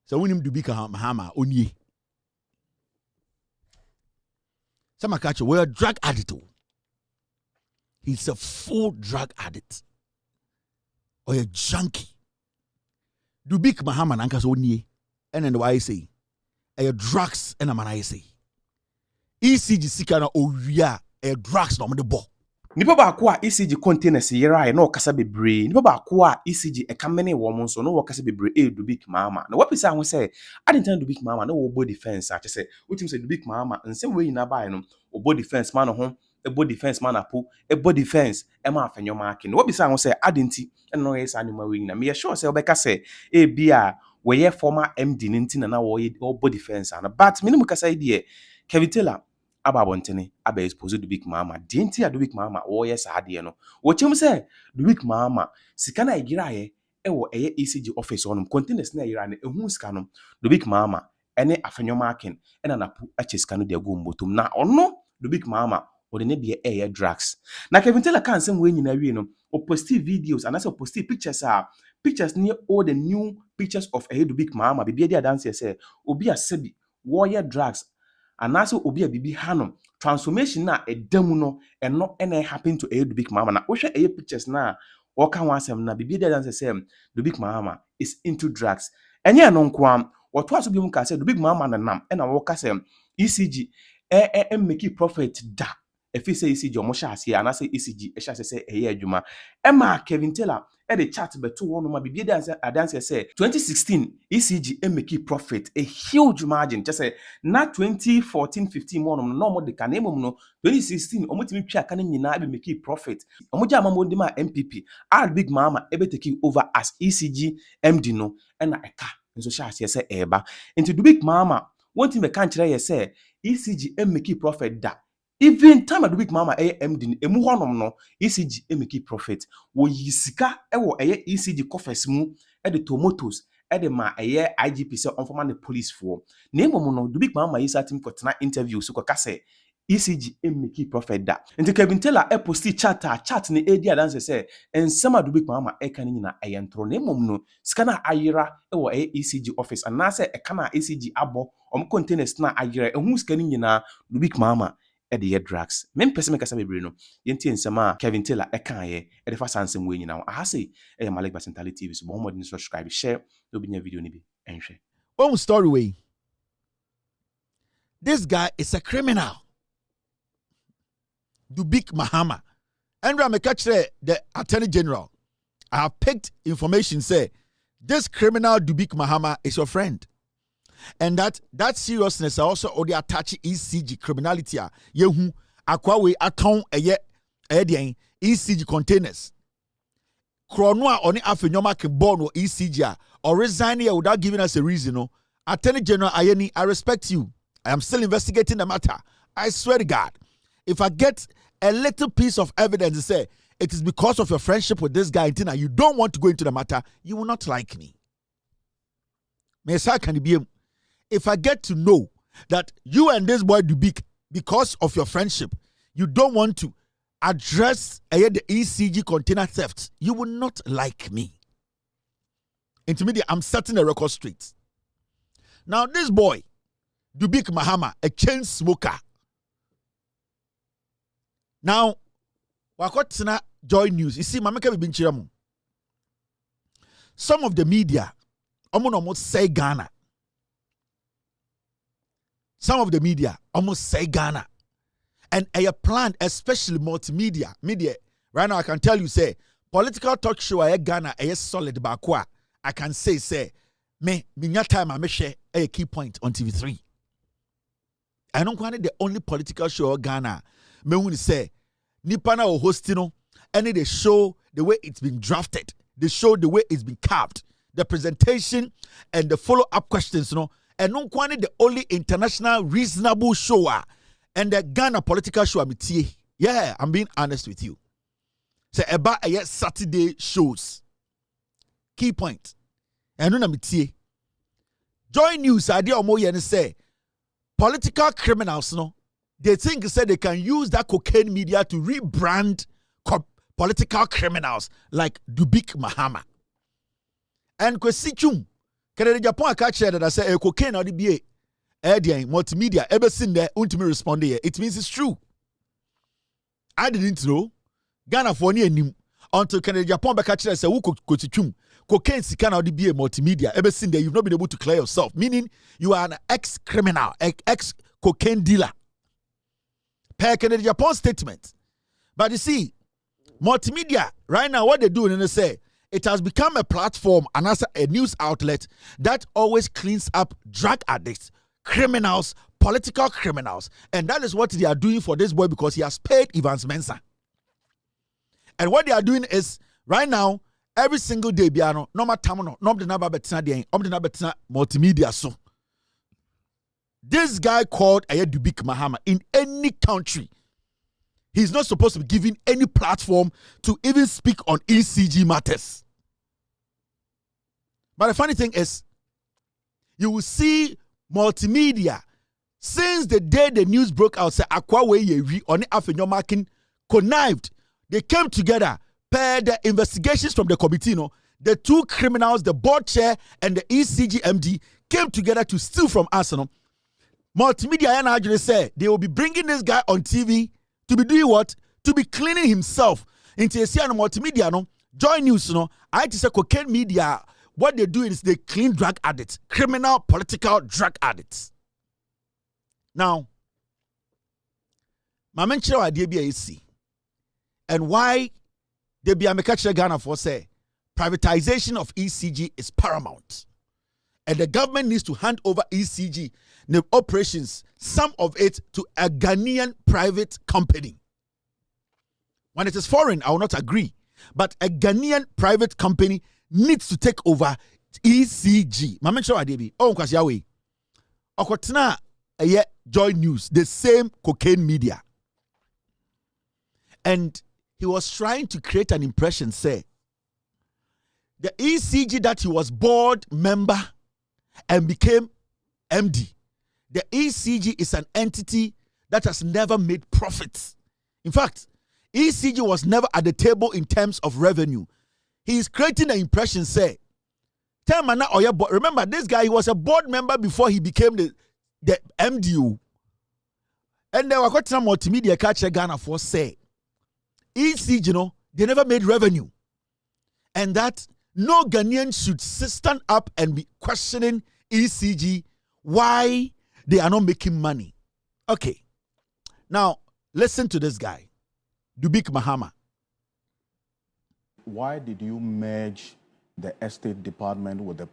So when him Dubik Mahama onye. Some catch we're a drug addict. He's a full drug addict. Or a junkie. Dubik Mahama nankas onye. And then why I say a drugs and a man I say. ECG sikana oria a drugs no the ball. Nipa baako a ECG containers yera na okasa bebre. Nipa baako a ECG e kamene wo mo so no okasa bebre Dubik Mahama. Na wapisa ho say adentan Dubik Mahama na wo body defense a chese. Utim say Dubik Mahama nsem we nyina bae no wo body defense man ho e body defense man apo e body defense e ma afenyo ma ake. Na wapisa ho say adenti e no yes anima we nyina. Me sure say obeka say e bia we former MD nti na wo body defense ana. But minimum kasa ide kevintaylor ababontene aba expose Dubik Mahama denti ya Dubik Mahama wo yes ade no wo chem se Dubik Mahama sika na igira ye e wo eye ECG office onum containers na yira na ehun sika no Dubik Mahama ene afenyo marking ena napo ache sika no de go mbotom na ono Dubik Mahama wo de ne de eye drugs na kevintaylor kan sem we nyina wie no o posti videos and also posti pictures near all the new pictures of Dubik Mahama bibia dia dance say obi asebi wo ye drugs anaso obi a bibi hanom transformation na edamu no eno ene happen to Dubik Mahama na wo hwe pictures na wo ka ho asem na bibi dey dance say Dubik Mahama is into drugs enye no nko am wo to aso bi mu ka say Dubik Mahama na nam ena wo ka say ECG make profit da efi say ECG omo sha ase anaso ECG e sha say eye adwuma ema kevintaylor the chat beto one ma bibi dance say 2016 ECG make profit a huge margin just say na 2014-15 no more de kan emom no 2016 omotimi twa kan nyina be make profit omoja amamo ndi ma MPP Dubik Mahama ebe take over as ECG MD no na eka nso sha ase say eba into Dubik Mahama one thing be kan kire ye say ECG make profit da. Even time Dubik Mahama MD emu honom no ECG make profit wo yisika ewo ECG coffers mu de tomatoes de ma IGP se onforma the police for na emom no Dubik Mahama yisa team ko tena interview so ko ka say ECG make profit da nti kevintaylor posti chat na edi adanse say ensema Dubik Mahama kan nyina entro na emom no sika na ayira ewo ECG office and na say eka na ECG abo containers na ayira ehun sika nyina Dubik Mahama the drugs. Men person kasa bebre no. Yenti ensema kevintaylor kan ye the fa sansem we nyina. I say malikbasintale TV so mo subscribe, share, no be video ni bi enhwe. Own story way. This guy is a criminal. Dubik Mahama. And I catch the Attorney General. I have picked information say this criminal Dubik Mahama is your friend. And that seriousness also or the attach ECG criminality yehu akwawe account ECG containers krono oni afenyoma ke born or ECG or resign here without giving us a reason. No, Attorney General Ayeni, I respect you. I am still investigating the matter. I swear to God, if I get a little piece of evidence to say it is because of your friendship with this guy and you don't want to go into the matter, you will not like me. If I get to know that you and this boy Dubik, because of your friendship, you don't want to address the ECG container theft, you will not like me. Intermediate, I'm setting a record straight. Now, this boy, Dubik Mahama, a chain smoker. Now, Wakotina Joy News. You see, Mamaka Binchiramu. Some of the media, almost say Ghana. Some of the media almost say Ghana. And a plan, especially multimedia, media. Right now, I can tell you, say, political talk show a Ghana a solid bakwa. I can say, minya time I share a key point on TV3. I don't want the only political show Ghana. Me when say, Nipana or hostino, and they show the way it's been drafted. They show the way it's been carved. The presentation and the follow-up questions, and no one the only international reasonable show and the Ghana political show. Yeah, I'm being honest with you. So about Saturday shows. Key point. And no Joy News idea omo say political criminals they think say they can use that cocaine media to rebrand political criminals like Dubik Mahama. And Kwesichum Kennedy Japan I catch that I say cocaine or the BA multimedia ever seen there ultimately respond here. It means it's true. I didn't know. Ghana for near him until Kennedy Japan back catch that say who cocaine sikan or the BA multimedia ever seen there. You've not been able to clear yourself. Meaning you are an ex-criminal, ex-cocaine dealer. Per Kennedy Japan statement. But you see, multimedia, right now, what they're doing, and they say, it has become a platform and as a news outlet that always cleans up drug addicts, criminals, political criminals. And that is what they are doing for this boy because he has paid Evans Mensah. And what they are doing is, right now, every single day, no matter multimedia. So, this guy called Dubik Mahama in any country, he's not supposed to be given any platform to even speak on ECG matters. But the funny thing is, you will see multimedia since the day the news broke out, say Akwawe Yewi on the marking connived. They came together per the investigations from the committee. The two criminals, the board chair and the ECG MD, came together to steal from us. Multimedia and actually say they will be bringing this guy on TV to be doing what? To be cleaning himself. Into a multimedia, Joy News, I say cocaine media. What they do is they clean drug addicts, criminal, political drug addicts. Now, my mention idea be AC, and why they be a Ghana for say privatization of ECG is paramount, and the government needs to hand over ECG the operations, some of it, to a Ghanaian private company. When it is foreign, I will not agree. But a Ghanaian private company needs to take over ECG. My mention idea oh, because Yahweh. Okotna Joy News, the same cocaine media. And he was trying to create an impression, say, the ECG that he was board member and became MD. The ECG is an entity that has never made profits. In fact, ECG was never at the table in terms of revenue. He is creating an impression, say, remember this guy, he was a board member before he became the MDU. And there were quite some multimedia catch Ghana for say, ECG, they never made revenue. And that no Ghanaian should stand up and be questioning ECG why they are not making money. Okay. Now, listen to this guy, Dubik Mahama. Why did you merge the estate department with the...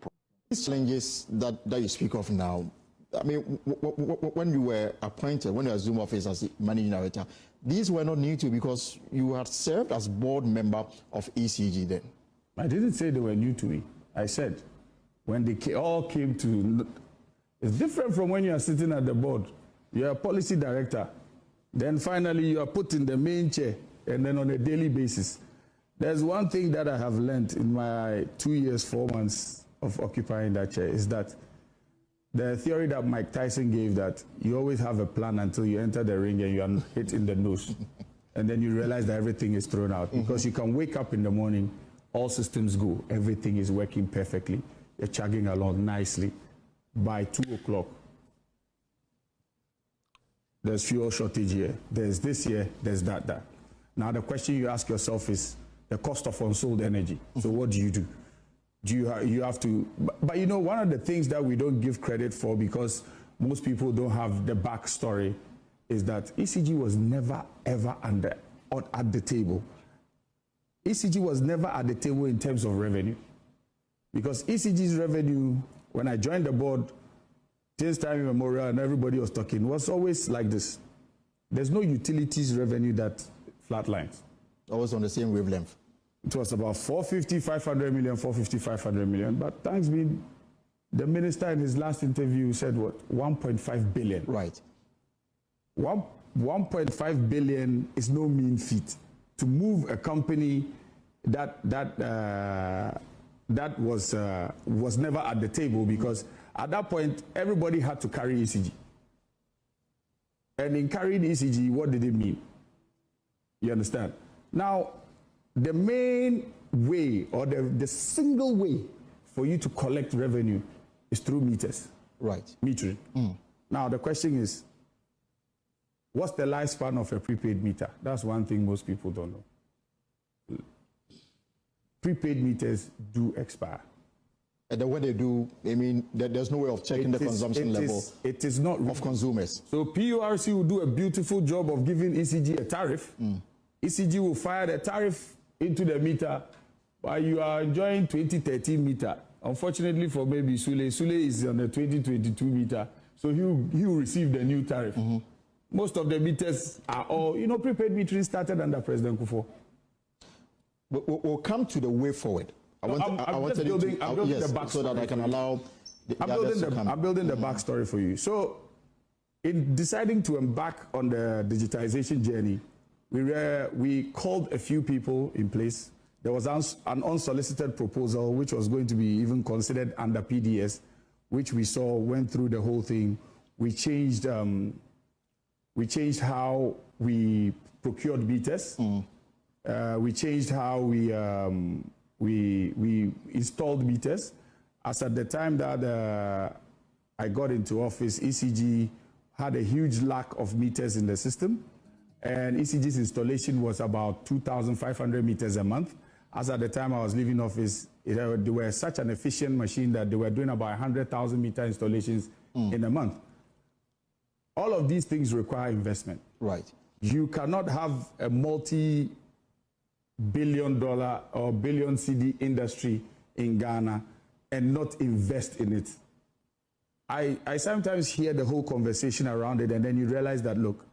These challenges that you speak of now, I mean, when you were appointed, when you assumed office as managing director, these were not new to you because you had served as board member of ECG then. I didn't say they were new to me. I said, when they all came to... It's different from when you are sitting at the board. You're a policy director. Then finally you are put in the main chair and then on a daily basis. There's one thing that I have learned in my 2 years, 4 months of occupying that chair is that the theory that Mike Tyson gave that you always have a plan until you enter the ring and you are hit in the nose. And then you realize that everything is thrown out. Because you can wake up in the morning, all systems go, everything is working perfectly. You're chugging along nicely. By 2 o'clock, there's fuel shortage here, there's this here, there's that. Now the question you ask yourself is the cost of unsold energy. So what do? You have to, but one of the things that we don't give credit for because most people don't have the backstory is that ECG was never ever at the table. ECG was never at the table in terms of revenue because ECG's revenue, when I joined the board, since time immemorial and everybody was talking, was always like this. There's no utilities revenue that flatlines. Always on the same wavelength. It was about 450, 500 million, 450, 500 million. But thanks be, the minister in his last interview said what? 1.5 billion. Right. 1.5 billion is no mean feat. To move a company that was never at the table because at that point everybody had to carry ECG. And in carrying ECG, what did it mean? You understand? Now, the main way or the single way for you to collect revenue is through meters. Right. Metering. Now the question is, what's the lifespan of a prepaid meter? That's one thing most people don't know. Prepaid meters do expire. And then when they do, I mean, there's no way of checking the consumption level it is not of consumers. So PURC will do a beautiful job of giving ECG a tariff. ECG will fire the tariff into the meter, while you are enjoying 2013 meter. Unfortunately for maybe Sule is on the 2022 meter, so he will receive the new tariff. Most of the meters are all, prepaid metering started under President Kufuor. We'll come to the way forward. I'm building the backstory so that I can allow. I'm building the backstory for you. So, in deciding to embark on the digitization journey, we called a few people in place. There was an unsolicited proposal which was going to be even considered under PDS, which we saw went through the whole thing. We changed how we procured meters. We changed how we installed meters. As at the time that I got into office, ECG had a huge lack of meters in the system, and ECG's installation was about 2,500 meters a month. As at the time I was leaving office, they were such an efficient machine that they were doing about 100,000 meter installations in a month. All of these things require investment. Right. You cannot have a multi-billion-dollar or billion CD industry in Ghana and not invest in it. I sometimes hear the whole conversation around it, and then you realize that, look,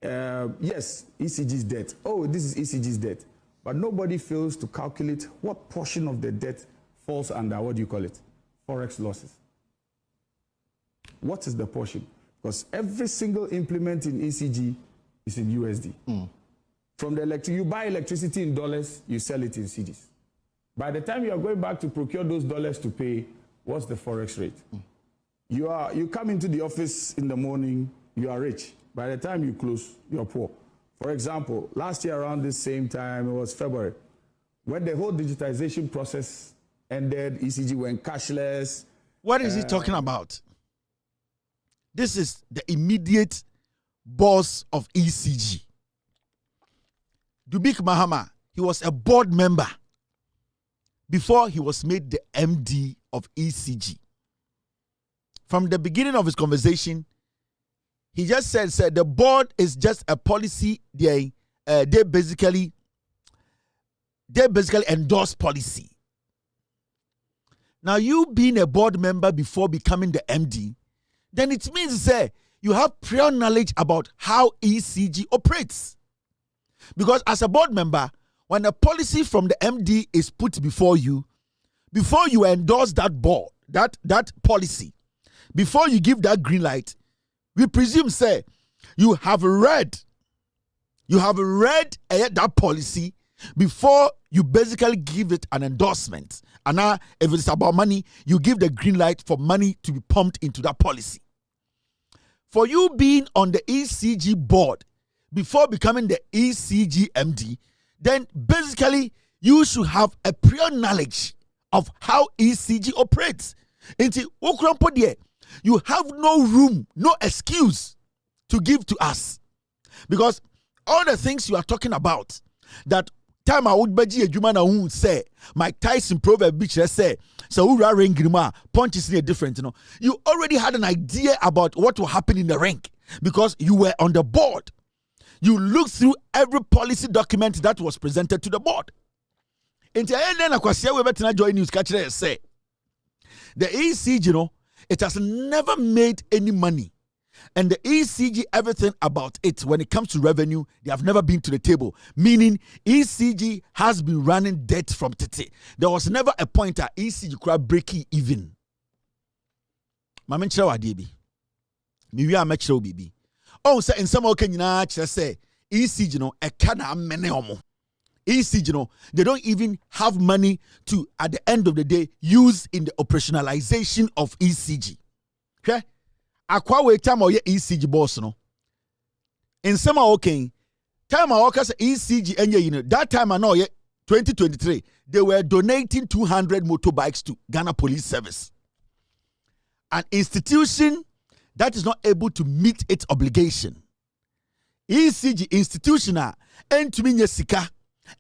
yes, ECG's debt. Oh, this is ECG's debt. But nobody fails to calculate what portion of the debt falls under, what do you call it? Forex losses. What is the portion? Because every single implement in ECG is in USD. From the you buy electricity in dollars, you sell it in cedis. By the time you are going back to procure those dollars to pay, what's the forex rate? You come into the office in the morning, you are rich. By the time you close, you're poor. For example, last year around this same time, it was February, when the whole digitization process ended, ECG went cashless. What is he talking about? This is the immediate boss of ECG. Dubik Mahama, he was a board member before he was made the MD of ECG. From the beginning of his conversation, he just said the board is just a policy. They basically endorse policy. Now, you being a board member before becoming the MD, then it means you have prior knowledge about how ECG operates. Because as a board member, when a policy from the MD is put before you endorse that board, that policy, before you give that green light, we presume, you have read that policy before you basically give it an endorsement. And now, if it's about money, you give the green light for money to be pumped into that policy. For you being on the ECG board before becoming the ECG MD, then basically you should have a prior knowledge of how ECG operates. You have no room, no excuse to give to us. Because all the things you are talking about, that time I would be a human who say, Mike Tyson proverb bitch say, so who are ring punch is different, You already had an idea about what will happen in the ring because you were on the board. You looked through every policy document that was presented to the board. The ECG, it has never made any money. And the ECG, everything about it, when it comes to revenue, they have never been to the table. Meaning, ECG has been running debt from Tete. There was never a point at ECG could break even. Mamen chewa debi. Miwi amechiro bibi. Oh, say in some occasion, say ECG no e kana mene omo. ECG no, they don't even have money to, at the end of the day, use in the operationalization of ECG. Okay? Akwa we time or ECG boss no. In some time I work as ECG enye that time I know 2023, they were donating 200 motorbikes to Ghana Police Service. An institution that is not able to meet its obligation. ECG institutional entumi sika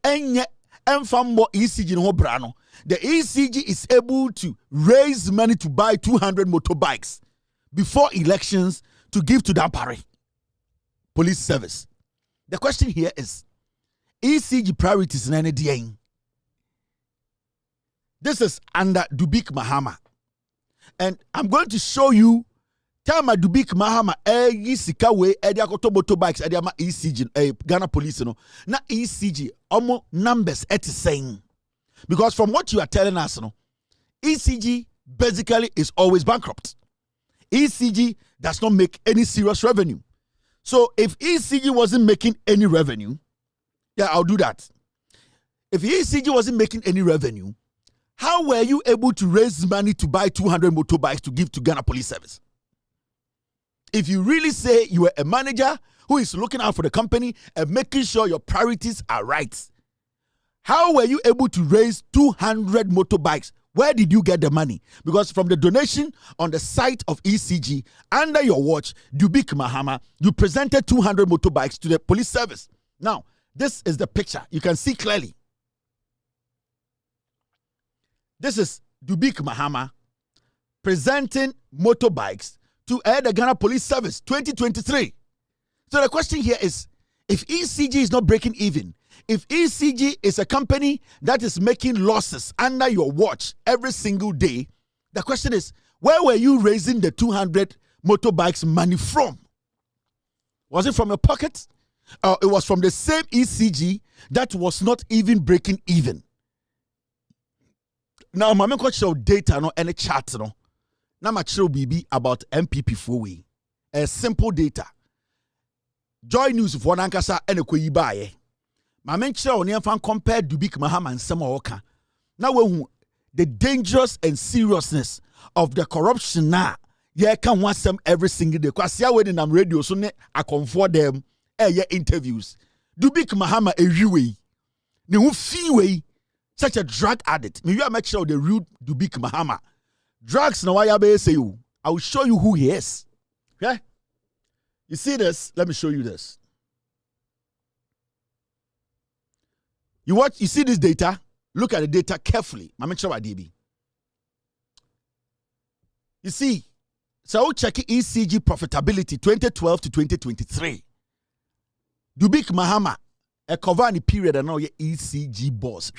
enye enfambo ECG no brano. The ECG is able to raise money to buy 200 motorbikes before elections to give to that police service. The question here is, ECG priorities in any day. This is under Dubik Mahama. And I'm going to show you Tama Dubik Mahama sika we akoto motorbikes ama ECG Ghana Police no. Na ECG omo numbers saying. Because from what you are telling us no, ECG basically is always bankrupt. ECG does not make any serious revenue. So if ECG wasn't making any revenue, yeah, I'll do that. If ECG wasn't making any revenue, how were you able to raise money to buy 200 motorbikes to give to Ghana Police Service? If you really say you are a manager who is looking out for the company and making sure your priorities are right, how were you able to raise 200 motorbikes? Where did you get the money? Because from the donation on the site of ECG, under your watch, Dubik Mahama, you presented 200 motorbikes to the police service. Now, this is the picture. You can see clearly. This is Dubik Mahama presenting motorbikes to the Ghana Police Service 2023. So the question here is, if ECG is not breaking even, if ECG is a company that is making losses under your watch every single day, the question is, where were you raising the 200 motorbikes money from? Was it from your pocket? It was from the same ECG that was not even breaking even. Now, I'm going to show data no any chart no. Now, I'm show BB about MPP for we. A simple data. Joy News for Nankasa and a Kuibaye. My men show on fan compare Dubik Mahama and Samaoka. Now, the dangerous and seriousness of the corruption now. Yeah, can want them every single day. Because yeah, when I'm radio, so I comfort them. Yeah, interviews. Dubik Mahama a way. Ne who fee way. Such a drug addict. Maybe I make sure the real Dubik Mahama. Drugs now I say you. I will show you who he is. Okay? You see this? Let me show you this. You see this data? Look at the data carefully. I'm make sure I DB. You see, so I'll check ECG profitability 2012 to 2023. Dubik Mahama, a cover the period and now your ECG boss.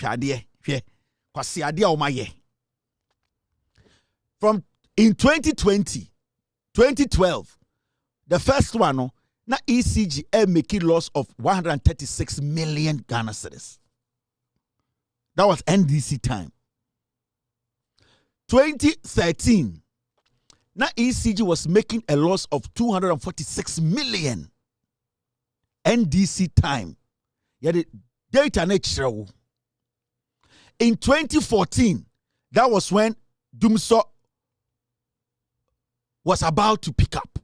From in 2020, 2012, the first one, na ECG making loss of 136 million Ghana cedis. That was NDC time. 2013, na ECG was making a loss of 246 million. NDC time. Yeah, the data nature. In 2014, that was when Dumso was about to pick up.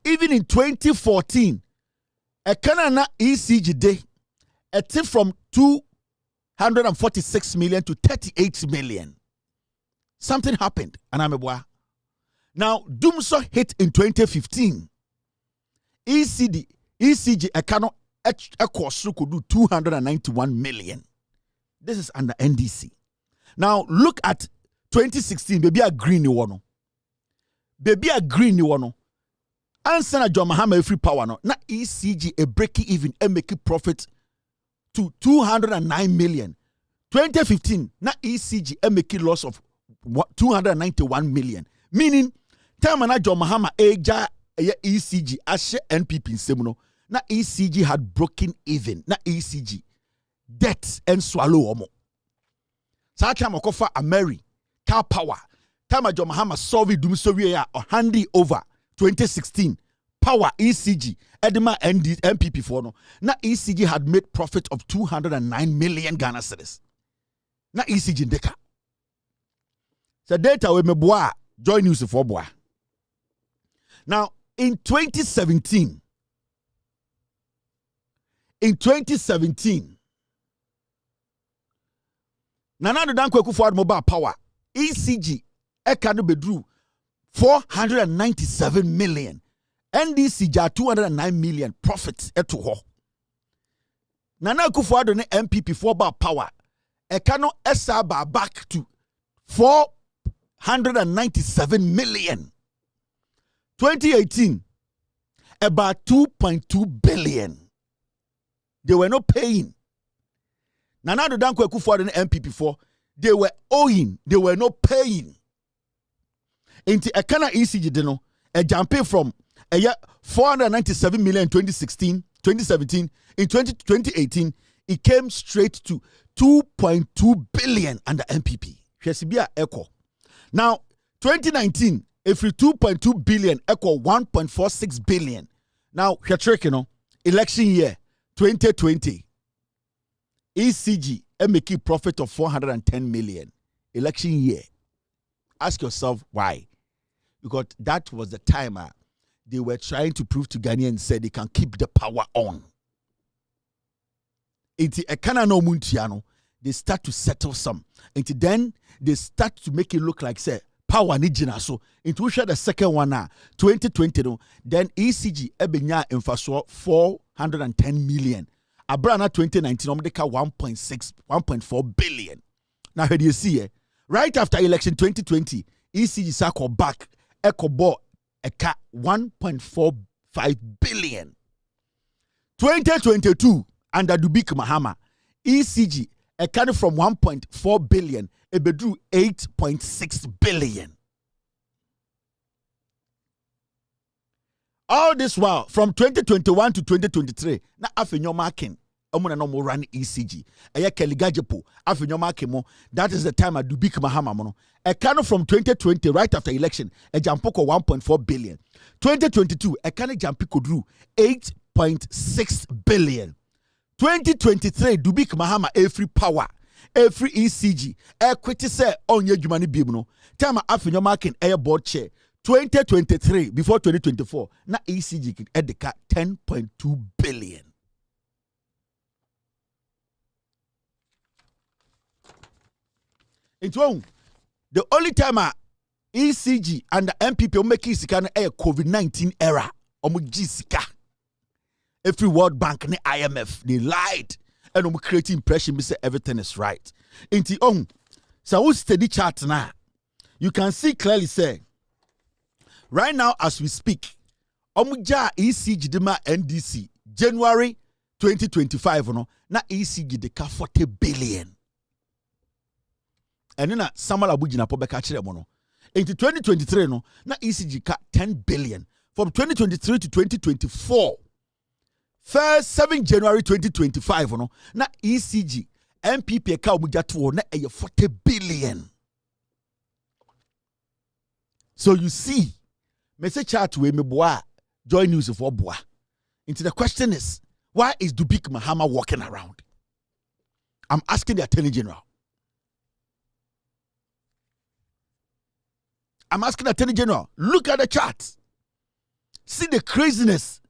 Even in 2014, a Canada ECG day, a tip from 246 million to 38 million. Something happened, and I'm a boy. Now, Dumso hit in 2015. ECG, a Canada course could do 291 million. This is under NDC. Now, look at 2016, baby a green one. Baby a green one. Answer na John Mahama free power no. Na ECG a break even and make profit to 209 million. 2015, na ECG a make loss of 291 million. Meaning, time na John Mahama eja ECG ashe NPP insemuno. Na ECG had broken even. Na ECG debt and swallow omo. Sa time okofa Ameri car power. Time John Mahama solve Dumso or handy over 2016 power ECG Edema MPP for no. Na ECG had made profit of 209 million Ghana cedis. Na ECG deka. So data we me boa Joy News for boa. Now in 2017, Nana Addo Dankwa Akufo-Addo mobile power ECG eka no bedru 497 million. NDC ja 209 million profits eto ho. Nana Akufo-Addo ne MPP for bar power eka no esa ba back to 497 million. 2018 about 2.2 billion. They were not paying. Nana Addo Dankwa Akufo-Addo and MPP for they were owing, they were not paying. Into a kind of ECG deno, a jumping from a year 497 million in 2017, in 2018, it came straight to 2.2 billion under MPP. Shesibia echo. Now, 2019, if we 2.2 billion echo 1.46 billion. Now, election year 2020. ECG make a profit of 410 million. Election year. Ask yourself why. Because that was the time they were trying to prove to Ghanaians said they can keep the power on. It's a canano muntiano. They start to settle some. And then they start to make it look like say power nijina. So into share the second one now 2020 no, then ECG ebenya infrastructure 410 million. Abrana 2019 omdeka 1.4 billion. Now how do you see it? Right after election 2020, ECG circle back echo bought a cat 1.45 billion. 2022 under Dubik Mahama, ECG accounted from 1.4 billion, it bedrew 8.6 billion. All this while, from 2021 to 2023, na afenyo marking, amuna no more run ECG. Aya Keligajepo, afenyo marking mo. That is the time at Dubik Mahama mono. A cano from 2020, right after election, a jampoko 1.4 billion. 2022, a cano jampiko drew 8.6 billion. 2023, Dubik Mahama every power, every ECG, equity say on your jumani bibno. Time afenyo marking air board chair. 2023 before 2024 na ECG at the cat 10.2 billion. It's wrong. The only time ECG and the MPP will make it a COVID-19 era. Jessica. Every World Bank and IMF they lied and we create impression. We say everything is right. Into so we study chart now. You can see clearly say. Right now, as we speak, Omuja ECG dema NDC January 2025 no na ECG de ka 40 billion. And then Samuel Abujina po beka kire mo no. Into 2023 no na ECG ka 10 billion. From 2023 to 2024. First 7 January 2025 no na ECG MPP ka omuja to na 40 billion. So you see message chat we me boa join news for boa. Into the question is, why is Dubik Mahama walking around? I'm asking the Attorney General. I'm asking the Attorney General. Look at the chart. See the craziness.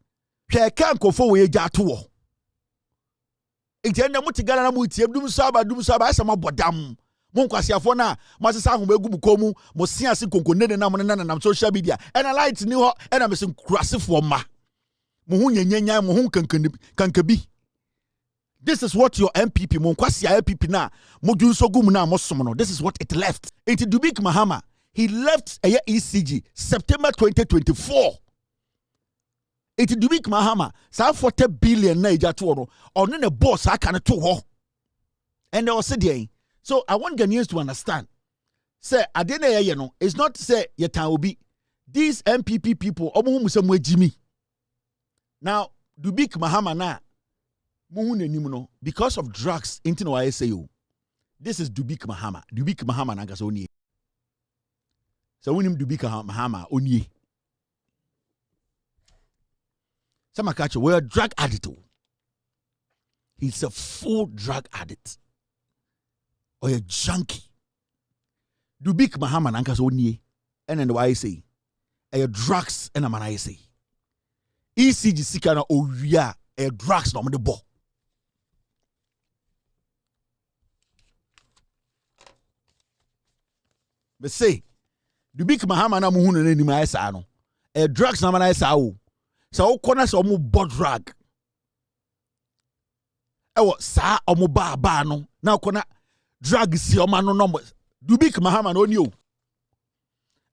He can't go for we jatuo. Ejenda mutigana na mutie dum saba asama bodam. Monkwasiafo na masesa ahomegu bukomu mo siase konkonene na na social media and a light ni ho and am sen krasefo ma mo hu nyanya mo hu kankabi. This is what your MPP monkwasia MPP na mo junso gum na mo som no. This is what it left. Into Dubik Mahama, he left a ECG September 2024. Into Dubik Mahama sa 40 billion na ejato no ono ne boss aka ne to ho. And they was saying so I want Ghanaians to understand. Say, I didn't you know, it's not to say yetan obi. These MPP people, omuhumusemwe Jimmy. Now, Dubik Mahama na muhune nimuno because of drugs into no ISAO. This is Dubik Mahama. Dubik Mahama na gasoni. So when him Dubik Mahama onye. Some catch we're a drug addict. He's a full drug addict. Or a junkie. Dubik Mahama nankas onye. And then I say, a drugs and a man I say. ECG sikana oria a drugs no the bo. Me say, Dubik Mahama na muhu no ni ma sa no. Drugs na na sa wo. Sa wo kona sa omo bod drug. Ewo sa omo ba no. Na kona drug si omo no no. Dubik Mahama no ni o.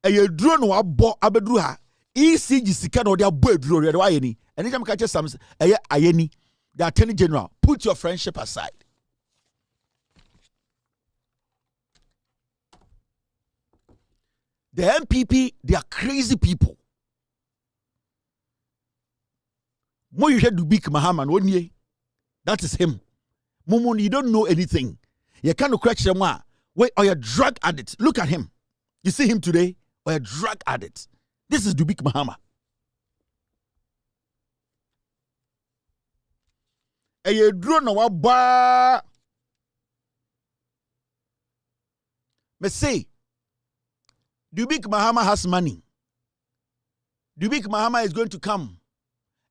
Eye duro no abo abeduru ha. ECG sika no de abo aduro re de wa ye ni. Eni jam ka che sam eye ayeni. The Attorney General, put your friendship aside. The MPP, they are crazy people. Mo you hear Dubik Mahama no. That is him. Momo, you don't know anything. You can't question him. Wait, or you're drug addict. Look at him. You see him today? Or you're drug addict. This is Dubik Mahama. Eye drone na waba. Me say, Dubik Mahama has money. Dubik Mahama is going to come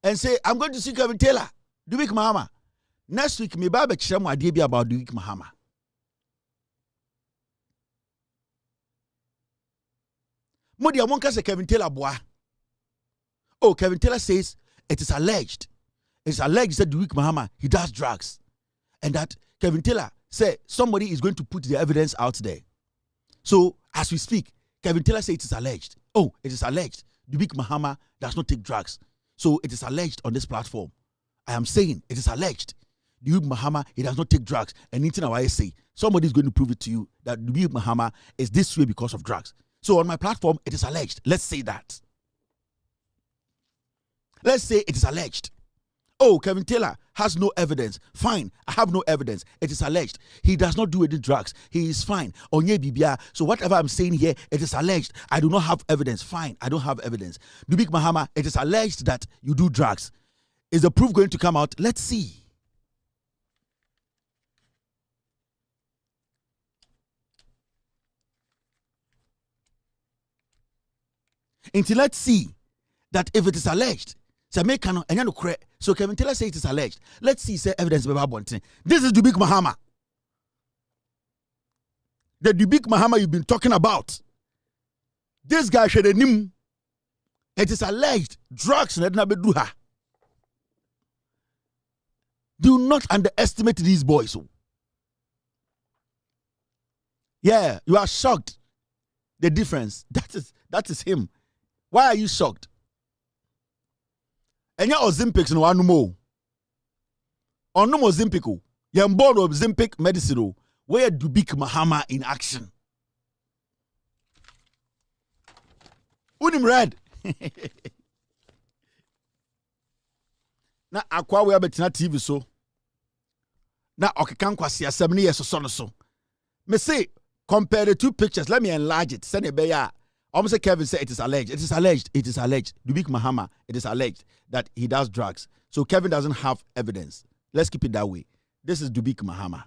and say, I'm going to see Kevin Taylor. Dubik Mahama. Next week, me ba be kire mo ade bi about Dubik Mahama. Mo dia mon ka say Kevin Taylor boa. Oh, Kevin Taylor says it is alleged. It's alleged that Dubik Mahama, he does drugs. And that Kevin Taylor said somebody is going to put the evidence out there. So, as we speak, Kevin Taylor said it is alleged. Oh, it is alleged. Dubik Mahama does not take drugs. So, it is alleged on this platform. I am saying it is alleged. Dubik Mahama, he does not take drugs. And anything I say, somebody is going to prove it to you that Dubik Mahama is this way because of drugs. So, on my platform, it is alleged. Let's say that. Let's say it is alleged. Oh, Kevin Taylor has no evidence. Fine, I have no evidence. It is alleged. He does not do any drugs. He is fine. Onye Bibia. So whatever I'm saying here, it is alleged. I do not have evidence. Fine, I don't have evidence. Dubik Mahama, it is alleged that you do drugs. Is the proof going to come out? Let's see. Until let's see that if it is alleged, so Kevin Taylor says it is alleged. Let's see, say evidence. This is Dubik Mahama. The Dubik Mahama you've been talking about. This guy should have known. It is alleged. Drugs. Do not underestimate these boys. Yeah, you are shocked. The difference. That is him. Why are you shocked? Enya Ozempic no anu mo. Onu Ozempic o. Yem board of Ozempic medicine o. Where Dubik Mahama in action. Unim red. Na akwa we abetina TV so. Na okekan kwasi asem ne yeso so no so. Me say compare the two pictures. Let me enlarge it. Send it ya. Almost Kevin said it is alleged. It is alleged. It is alleged. Dubik Mahama, it is alleged that he does drugs. So Kevin doesn't have evidence. Let's keep it that way. This is Dubik Mahama.